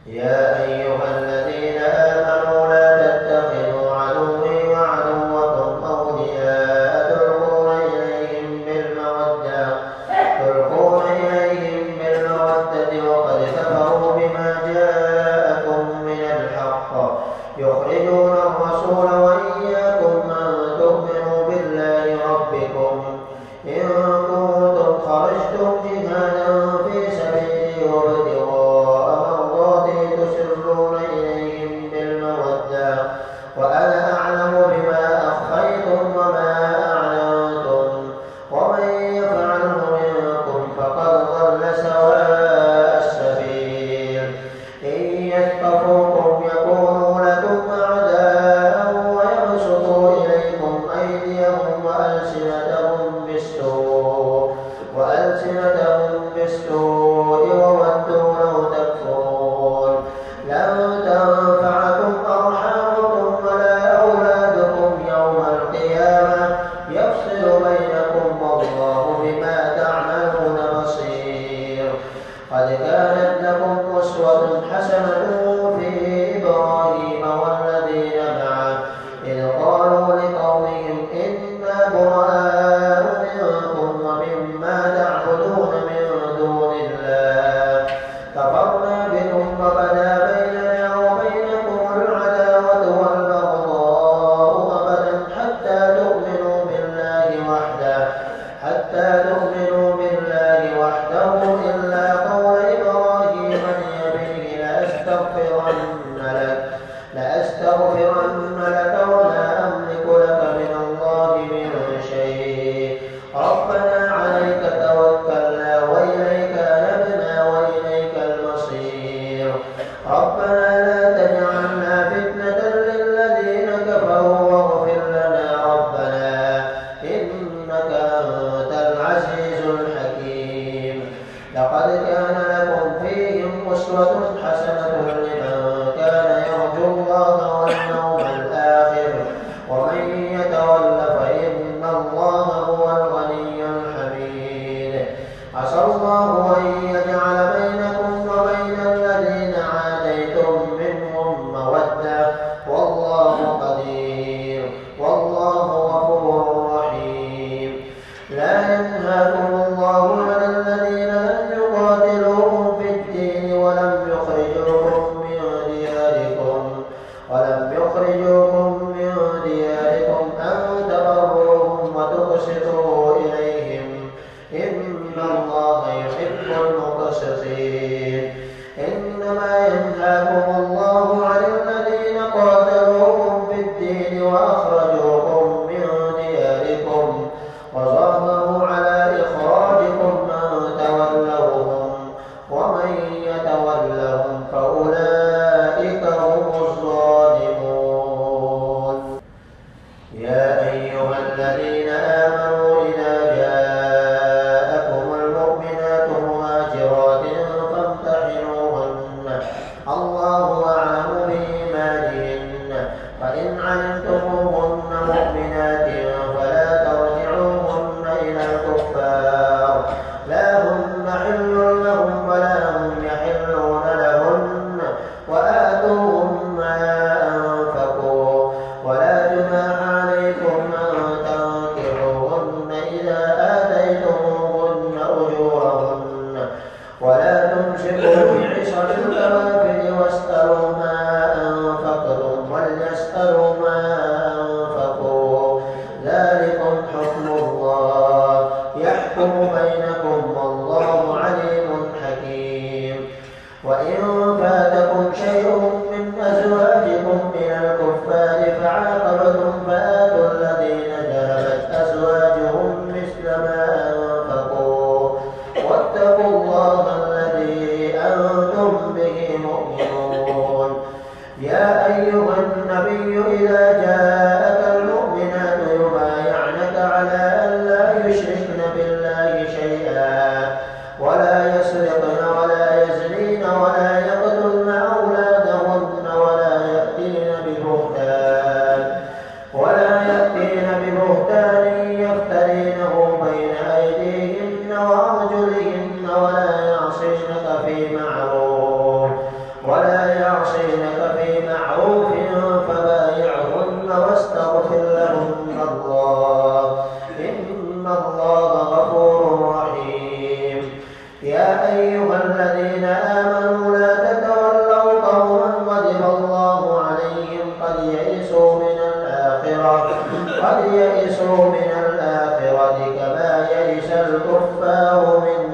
يا أيها الذين آمنوا لا تتخذوا عدوي وعدوكم أولياء تلقون إليهم بالمودة وقد كفروا بما جاءكم من الحق يخرجون الرسول وإياكم أن تؤمنوا بالله ربكم إن كنتم خرجتم جهادا في سبيلي وابتغاء مرضاتي تسرون إليهم بالمودة وأنا أعلم بما أخفيتم وما أعلنتم ومن يفعله منكم فقد ضل سواء السبيل إن يثقفوكم يكونوا لكم أعداء ويبسطوا إليكم أيديهم وألسنتهم بالسوء وودوا لو تكفرون لن تنفعكم أرحامكم ولا أولادكم يوم القيامة يفصل بينكم والله بما تعملون بصير قد كانت لكم أسوة حسنة في إبراهيم والذين معه إذ قالوا لقومهم إنا براء منكم ومما تعبدون من دون الله كفرنا بكم وبدا بيننا وبينكم العداوة والبغضاء أبدا حتى تؤمنوا بالله وحده إلا قول إبراهيم لأبيه لأستغفرن لك ولا أملك لك من الله من شيء ربنا عليك توكلنا وإليك أنبنا وإليك المصير ربنا لا تجعلنا فتنة للذين كفروا واغفر لنا ربنا إنك أنت العزيز الحكيم لقد كان لكم فيهم أسوة حسنة لمن كان يرجو الله واليوم الآخر ومن يتول فإن الله هو الغني الحميد عسى الله أن يجعل بينكم وبين الذين عاديتم منهم مودة والله قدير والله غفور رحيم لا ينهاكم الله عن الذين لم يقاتلوكم في الدين ولم يخرجوكم من دياركم أن تبروهم وتقسطوا إليهم إن الله يحب المقسطين إنما ينهاكم الله عن الذين قاتلوكم في الدين وأخرجوكم من دياركم وظاهروا على إخراجكم أن تولوهم ومن يتولهم فأولئك هم الظالمون يا أيها الذين آمنوا إذا جاءكم المؤمنات مهاجرات فامتحنوهن الله أعلم بإيمانهن فإن علمتموهن مؤمنات فلا ترجعوهن إلى الكفار لا هن حل لهم ولا هم يحلون لهن وآتوهم ما أنفقوا ولا جناح عليكم أن تنكحوهن إذا آتيتموهن أجورهن ولا تمسكوا بعصر الكوافر واسألوا ما أنفقتم وليسألوا ما أنفقوا ذلكم حكم الله يحكم بينكم والله عليم حكيم وإن فاتكم شيء من أزواجكم من الكفار فعاقبتم فآتوا الذين ذهبت أزواجهم مثل ما أنفقوا واتقوا الله الذي أنتم به مؤمنون يا أيها النبي إذا جاءك المؤمنات يبايعنك على أن لا يشركن بالله شيئا ولا يسرقن ولا يزنين ولا يقتلن يئسوا من الآخرة كما يئس الكفار من